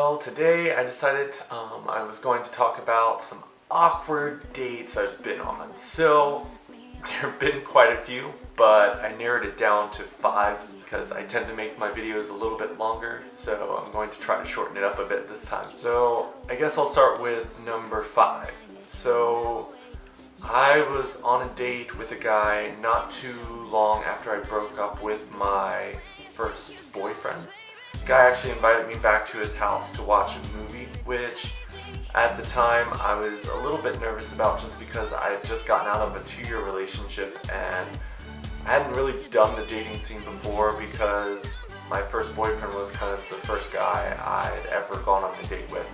Well, today I decided I was going to talk about some awkward dates I've been on. So, there have been quite a few, but I narrowed it down to 5 because I tend to make my videos a little bit longer, so I'm going to try to shorten it up a bit this time. So, I guess I'll start with number 5. So, I was on a date with a guy not too long after I broke up with my first boyfriend. The guy actually invited me back to his house to watch a movie, which at the time I was a little bit nervous about just because I had just gotten out of a 2-year relationship and I hadn't really done the dating scene before because my first boyfriend was kind of the first guy I'd ever gone on a date with.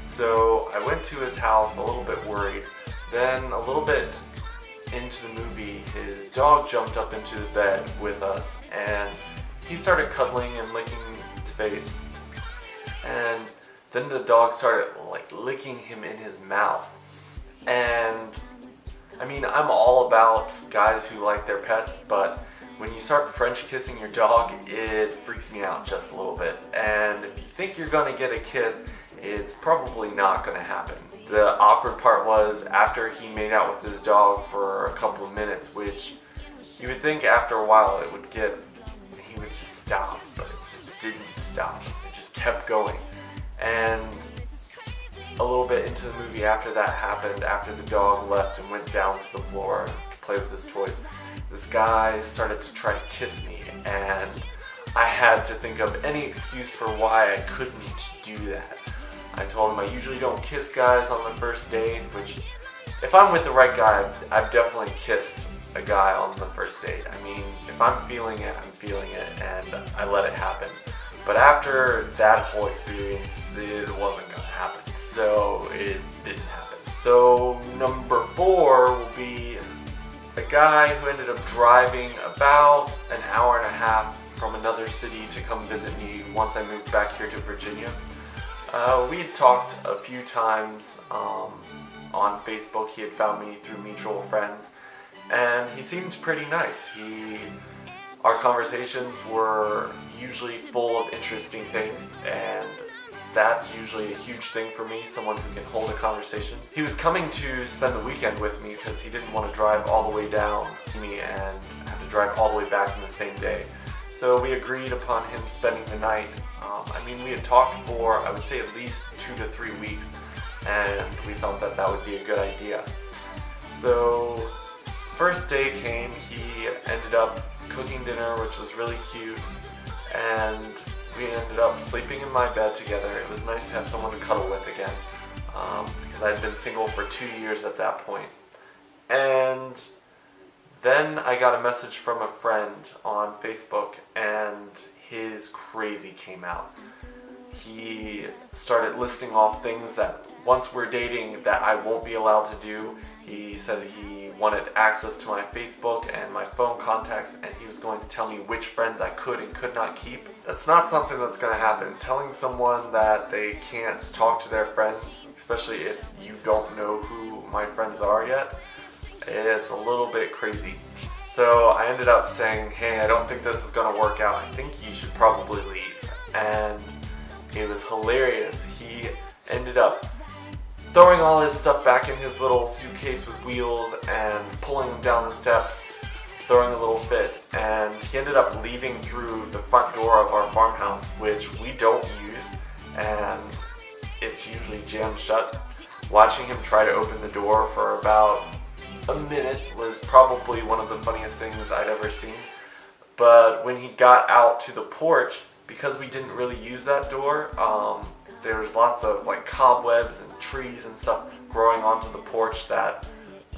So I went to his house a little bit worried. Then a little bit into the movie, his dog jumped up into the bed with us and he started cuddling and licking his face. And then the dog started licking him in his mouth. And I mean, I'm all about guys who like their pets, but when you start French kissing your dog, it freaks me out just a little bit. And if you think you're gonna get a kiss, it's probably not gonna happen. The awkward part was after he made out with his dog for a couple of minutes, which you would think after a while he would just stop, but it just didn't stop. It just kept going. And a little bit into the movie after that happened, after the dog left and went down to the floor to play with his toys, this guy started to try to kiss me, and I had to think of any excuse for why I couldn't do that. I told him I usually don't kiss guys on the first date, which if I'm with the right guy, I've definitely kissed a guy on the first date. I mean, if I'm feeling it, I'm feeling it, and I let it happen. But after that whole experience, it wasn't going to happen, so it didn't happen. So number 4 will be a guy who ended up driving about an hour and a half from another city to come visit me once I moved back here to Virginia. We had talked a few times on Facebook. He had found me through mutual friends, and he seemed pretty nice. Our conversations were usually full of interesting things, and that's usually a huge thing for me, someone who can hold a conversation. He was coming to spend the weekend with me because he didn't want to drive all the way down to me and have to drive all the way back in the same day. So we agreed upon him spending the night. We had talked for, I would say, at least 2 to 3 weeks, and we thought that that would be a good idea. So, first day came, he ended up cooking dinner, which was really cute, and we ended up sleeping in my bed together. It was nice to have someone to cuddle with again, because I'd been single for 2 years at that point. And then I got a message from a friend on Facebook, and his crazy came out. He started listing off things that once we're dating that I won't be allowed to do. He said he wanted access to my Facebook and my phone contacts, and he was going to tell me which friends I could and could not keep. That's not something that's going to happen. Telling someone that they can't talk to their friends, especially if you don't know who my friends are yet, it's a little bit crazy. So I ended up saying, hey, I don't think this is going to work out. I think you should probably leave. And it was hilarious. He ended up throwing all his stuff back in his little suitcase with wheels and pulling them down the steps, throwing a little fit. And he ended up leaving through the front door of our farmhouse, which we don't use, and it's usually jammed shut. Watching him try to open the door for about a minute was probably one of the funniest things I'd ever seen. But when he got out to the porch, because we didn't really use that door, there's lots of cobwebs and trees and stuff growing onto the porch that,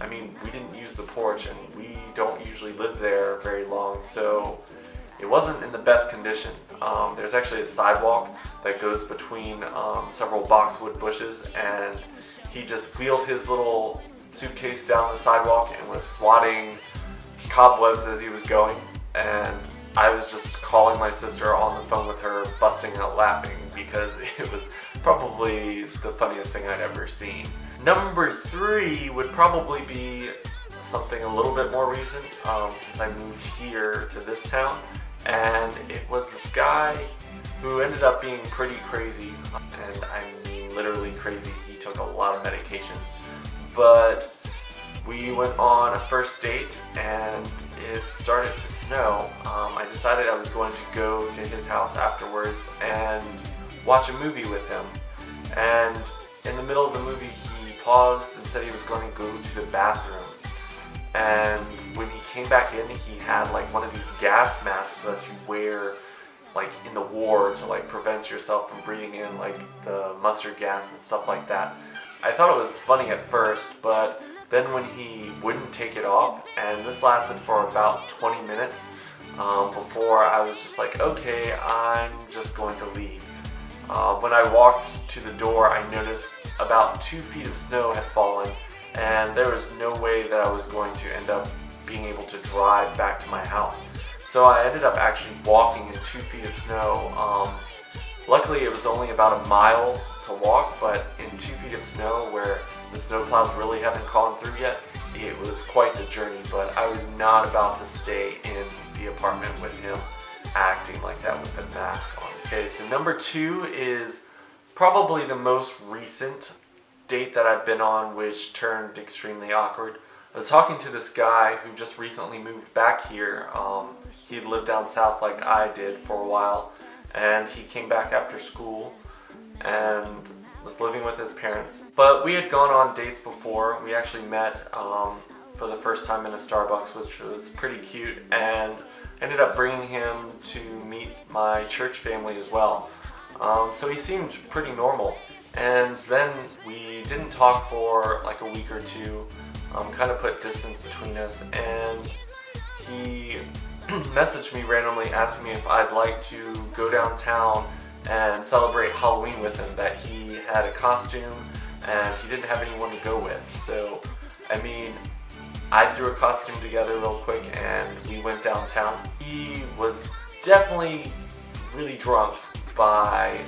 we didn't use the porch and we don't usually live there very long, so it wasn't in the best condition. There's actually a sidewalk that goes between several boxwood bushes, and he just wheeled his little suitcase down the sidewalk and was swatting cobwebs as he was going, and I was just calling my sister on the phone with her, busting out laughing because it was probably the funniest thing I'd ever seen. Number 3 would probably be something a little bit more recent, since I moved here to this town, and it was this guy who ended up being pretty crazy, and I mean literally crazy. He took a lot of medications, but we went on a first date and it started to snow. I decided I was going to go to his house afterwards and watch a movie with him, and in the middle of the movie he paused and said he was going to go to the bathroom. And when he came back in, he had like one of these gas masks that you wear like in the war to like prevent yourself from breathing in like the mustard gas and stuff like that. I thought it was funny at first, but then when he wouldn't take it off, and this lasted for about 20 minutes before I was just like, okay, I'm just going to leave. When I walked to the door, I noticed about 2 feet of snow had fallen, and there was no way that I was going to end up being able to drive back to my house. So I ended up actually walking in 2 feet of snow. Luckily it was only about a mile to walk, but in 2 feet of snow where the snowplows really haven't gone through yet, it was quite the journey. But I was not about to stay in the apartment with him acting like that with the mask on. Okay, so number 2 is probably the most recent date that I've been on, which turned extremely awkward. I was talking to this guy who just recently moved back here. He lived down south like I did for a while, and he came back after school and was living with his parents. But we had gone on dates before. We actually met for the first time in a Starbucks, which was pretty cute, and ended up bringing him to meet my church family as well. So he seemed pretty normal. And then we didn't talk for like a week or two, kind of put distance between us, and he messaged me randomly asking me if I'd like to go downtown and celebrate Halloween with him, that he had a costume and he didn't have anyone to go with. So, I mean, I threw a costume together real quick and we went downtown. He was definitely really drunk by,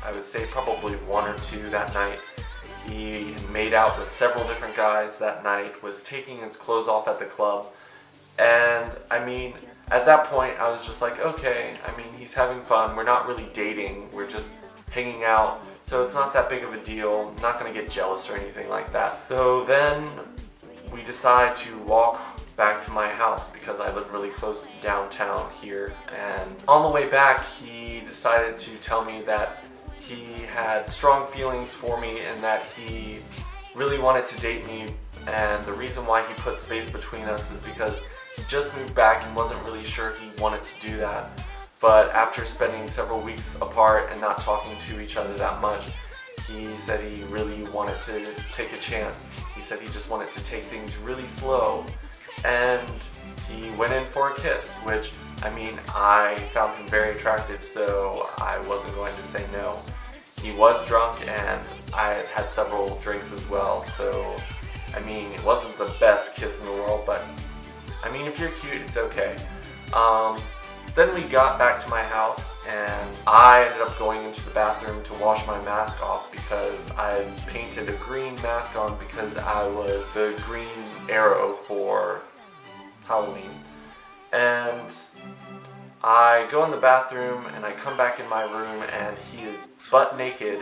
I would say, probably 1 or 2 that night. He made out with several different guys that night, was taking his clothes off at the club. And I mean, at that point I was just like, okay, I mean, he's having fun. We're not really dating, we're just hanging out. So it's not that big of a deal. I'm not gonna get jealous or anything like that. So then we decide to walk back to my house because I live really close to downtown here. And on the way back, he decided to tell me that he had strong feelings for me and that he really wanted to date me. And the reason why he put space between us is because he just moved back and wasn't really sure he wanted to do that. But after spending several weeks apart and not talking to each other that much, he said he really wanted to take a chance. He said he just wanted to take things really slow. And he went in for a kiss, which, I mean, I found him very attractive, so I wasn't going to say no. He was drunk and I had had several drinks as well, so I mean, it wasn't the best kiss in the world, but I mean, if you're cute, it's okay. Then we got back to my house and I ended up going into the bathroom to wash my mask off because I had painted a green mask on because I was the green arrow for Halloween. And I go in the bathroom and I come back in my room and he is butt naked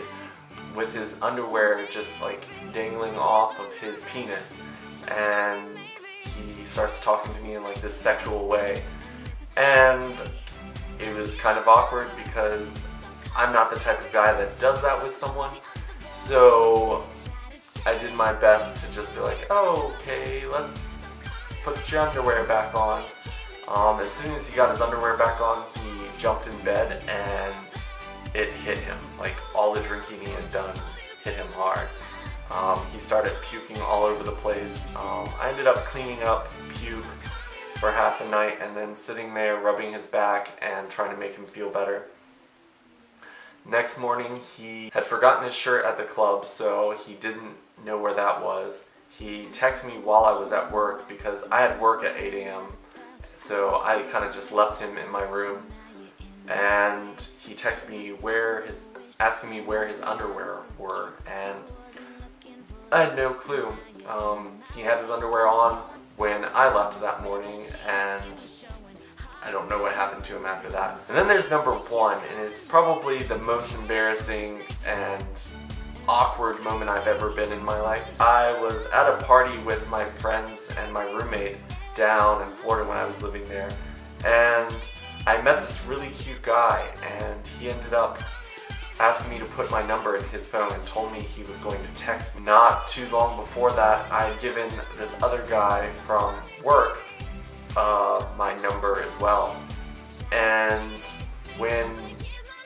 with his underwear just like dangling off of his penis, and he starts talking to me in like this sexual way, and it was kind of awkward because I'm not the type of guy that does that with someone. So I did my best to just be like, oh, okay, let's put your underwear back on. As soon as he got his underwear back on, he jumped in bed and it hit him. Like, all the drinking he had done hit him hard. He started puking all over the place. I ended up cleaning up puke for half the night and then sitting there rubbing his back and trying to make him feel better. Next morning, he had forgotten his shirt at the club, so he didn't know where that was. He texted me while I was at work because I had work at 8 a.m. So I kind of just left him in my room, and he texted me asking me where his underwear were, and I had no clue. He had his underwear on when I left that morning, and I don't know what happened to him after that. And then there's number 1, and it's probably the most embarrassing and awkward moment I've ever been in my life. I was at a party with my friends and my roommate down in Florida when I was living there, and I met this really cute guy, and he ended up asking me to put my number in his phone and told me he was going to text me. Not too long before that, I had given this other guy from work my number as well, and when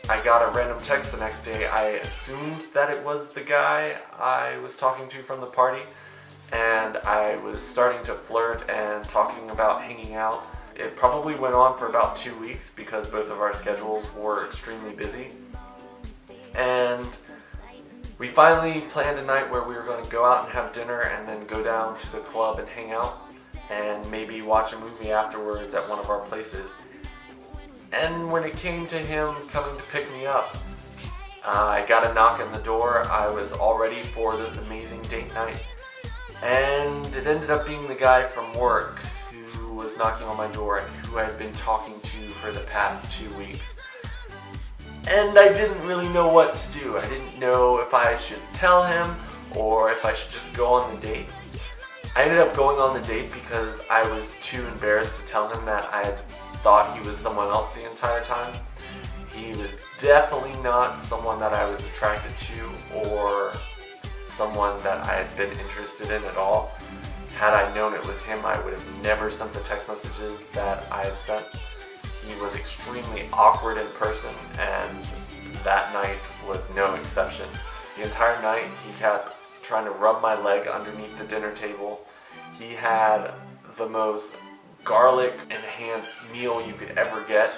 I got a random text the next day, I assumed that it was the guy I was talking to from the party, and I was starting to flirt and talking about hanging out. It probably went on for about 2 weeks because both of our schedules were extremely busy. And we finally planned a night where we were going to go out and have dinner and then go down to the club and hang out and maybe watch a movie afterwards at one of our places. And when it came to him coming to pick me up, I got a knock on the door. I was all ready for this amazing date night, and it ended up being the guy from work who was knocking on my door and who I'd been talking to for the past 2 weeks. And I didn't really know what to do. I didn't know if I should tell him or if I should just go on the date. I ended up going on the date because I was too embarrassed to tell him that I had thought he was someone else the entire time. He was definitely not someone that I was attracted to or someone that I had been interested in at all. Had I known it was him, I would have never sent the text messages that I had sent. He was extremely awkward in person, and that night was no exception. The entire night he kept trying to rub my leg underneath the dinner table. He had the most garlic enhanced meal you could ever get,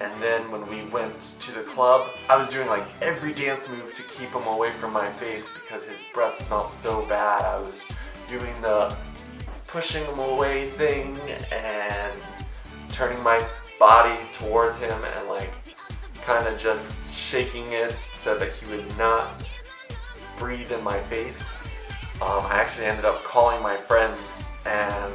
and then when we went to the club, I was doing like every dance move to keep him away from my face because his breath smelled so bad. I was doing the pushing him away thing and turning my body towards him and like kind of just shaking it so that he would not breathe in my face. I actually ended up calling my friends and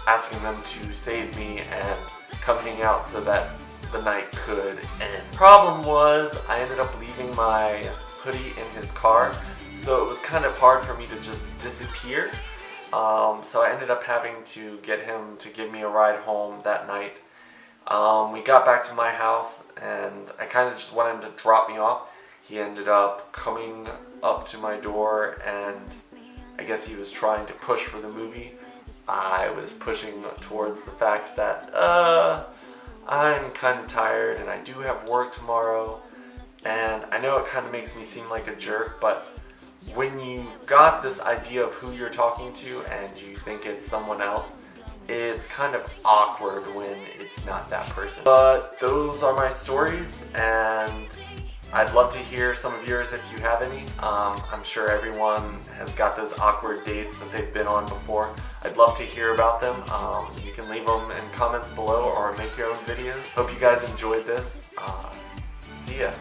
asking them to save me and come hang out so that the night could end. Problem was, I ended up leaving my hoodie in his car, so it was kind of hard for me to just disappear. So I ended up having to get him to give me a ride home that night. We got back to my house and I kind of just wanted him to drop me off. He ended up coming up to my door and I guess he was trying to push for the movie. I was pushing towards the fact that I'm kind of tired and I do have work tomorrow, and I know it kind of makes me seem like a jerk, but when you've got this idea of who you're talking to and you think it's someone else, it's kind of awkward when it's not that person. But those are my stories, and I'd love to hear some of yours if you have any. I'm sure everyone has got those awkward dates that they've been on before. I'd love to hear about them. You can leave them in comments below or make your own videos. Hope you guys enjoyed this. See ya.